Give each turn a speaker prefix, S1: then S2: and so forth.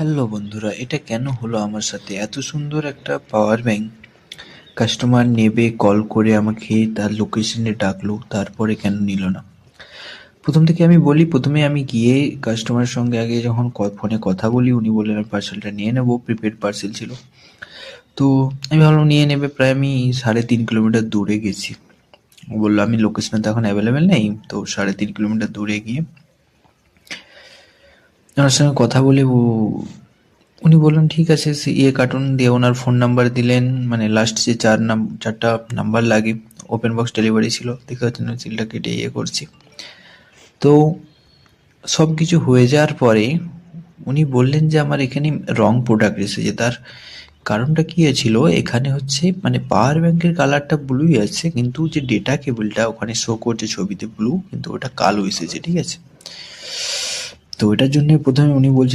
S1: Hello বন্ধুরা, এটা কেন হলো আমার সাথে? এত সুন্দর একটা পাওয়ার ব্যাংক কাস্টমার নেবে কল করে আমাকে তার লোকেশনে ডাকলো, তারপরে কেন নিল না? প্রথম থেকে আমি বলি, প্রথমে আমি গিয়ে কাস্টমারের সঙ্গে আগে যখন ফোনে কথা বলি, উনি বললেন আমি পার্সেলটা নিয়ে নেবো, প্রিপেড পার্সেল ছিল। তো আমি ভাবলাম নিয়ে নেবে, প্রায় আমি 3.5 কিলোমিটার দূরে গেছি। বললো আমি লোকেশনে তো এখন অ্যাভেলেবেল নেই, তো 3.5 কিলোমিটার দূরে গিয়ে ওনার সঙ্গে কথা বলে উনি বললেন ঠিক আছে, কার্টুন দিয়ে ওনার ফোন নাম্বার দিলেন, মানে লাস্ট যে চারটা নাম্বার লাগে। ওপেন বক্স ডেলিভারি ছিল, দেখতে পাচ্ছেন সিলটা কেটে করছি। তো সব কিছু হয়ে যাওয়ার পরে উনি বললেন যে আমার এখানে রং প্রোডাক্ট এসেছে। তার কারণটা কি ছিল, এখানে হচ্ছে মানে পাওয়ার ব্যাংকের কালারটা ব্লুই আছে, কিন্তু যে ডেটা কেবলটা ওখানে শো করছে ছবিতে ব্লু, কিন্তু ওটা কালো এসেছে, ঠিক আছে? তো এটার জন্য প্রথমে উনি বলছে